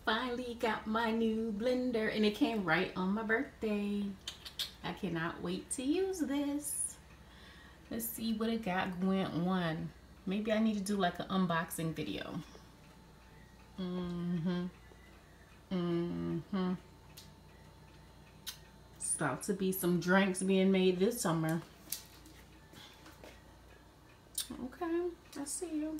finally got my new blender and it came right on my birthday. I cannot wait to use this. Let's see what it got going on. Maybe I need to do like an unboxing video. It's about to be some drinks being made this summer. Okay, I see you.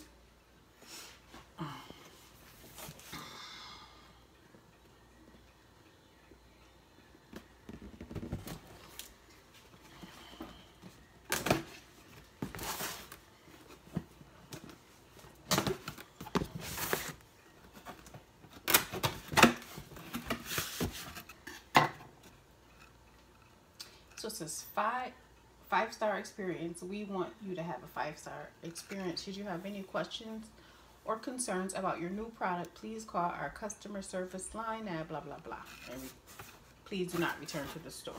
So it says five-star experience. We want you to have a 5-star experience. Should you have any questions or concerns about your new product, please call our customer service line at blah blah blah. And please do not return to the store.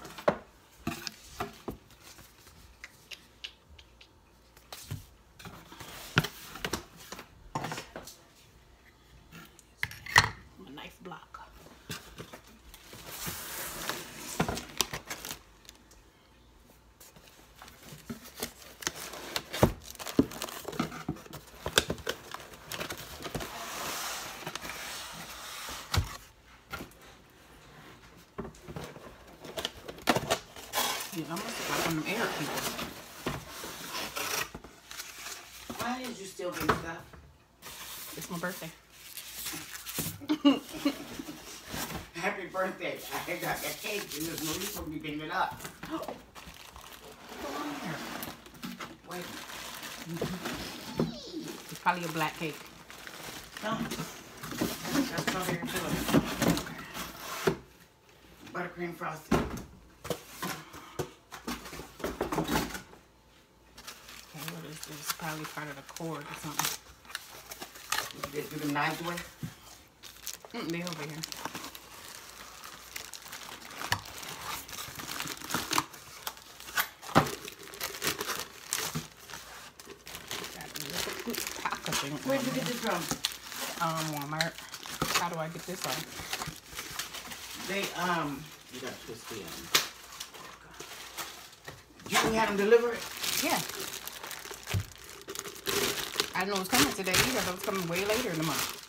My knife block. Yeah, I must have got one of them air people. Why did you still get stuff? It's my birthday. Happy birthday. I got that cake and there's no use for me picking it up. Come on here. Wait. It's probably a black cake. No. That's strawberry too. Buttercream frosting. Okay, what is this? Probably part of the cord or something. Did you do the knives away? They over here. Where did you get this from? Walmart. How do I get this on? They, you got to twist the end. You had them deliver it? Yeah. I didn't know it was coming today either. It was coming way later in the month.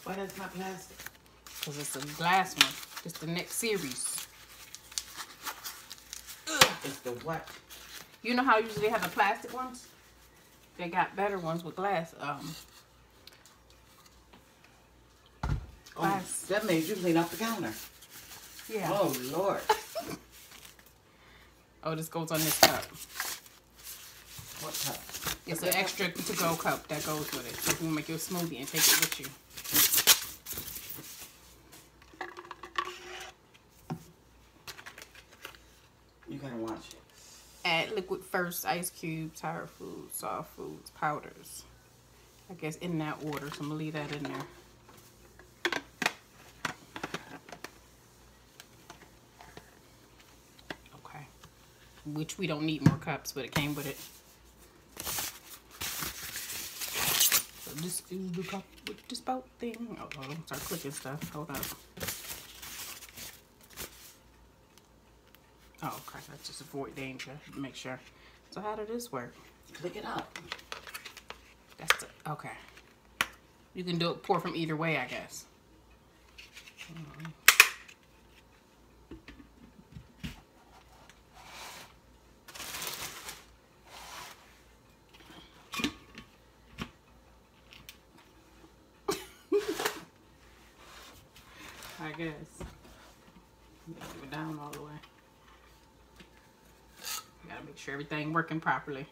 Why that's not plastic? Because it's a glass one. It's the next series. It's the what? You know how usually they have the plastic ones? They got better ones with glass. Glass. That made you clean up the counter. Yeah. Oh, Lord. Oh, this goes on this cup. What cup? It's an extra to-go cup that goes with it. So you can make your smoothie and take it with you. You gotta watch it. Add liquid first, ice cubes, hard foods, soft foods, powders. I guess in that order, so I'm gonna leave that in there. Okay. Which we don't need more cups, but it came with it. So this is the cup with the spout thing. Oh, don't start clicking stuff. Hold up. Oh, okay. That's just avoid danger. Make sure. So how did this work? Click it up. That's the, okay. You can do it, pour from either way, I guess. I guess. Do it down all the way. Gotta make sure everything working properly.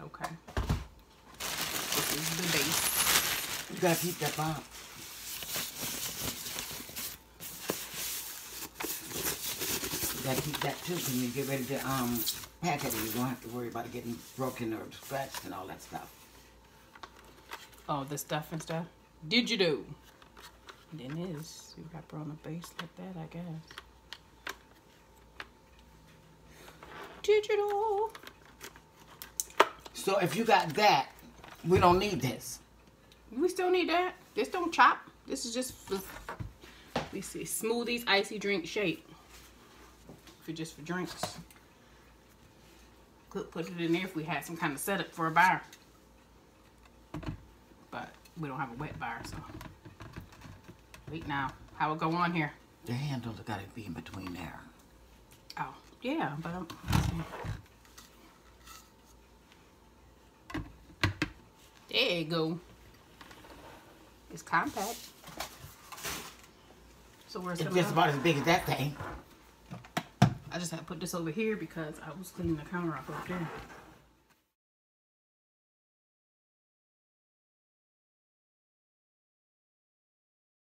Okay. This is the base. You gotta keep that bomb. You gotta keep that too when you get ready to pack it. You don't have to worry about it getting broken or scratched and all that stuff. Oh, the stuff and stuff. Did you do? Then is you wrap her on the base like that, I guess. digital. So if you got that, we don't need this. We still need that. This don't chop. This is just for, let me see, smoothies, icy drink shake. For just for drinks. Could put it in there if we had some kind of setup for a bar. But we don't have a wet bar, so. Wait now. How it go on here? The handle's got to be in between there. Oh, yeah, but I'm... There you go. It's compact. So where's It's just about as big as that thing. I just had to put this over here because I was cleaning the counter off up there.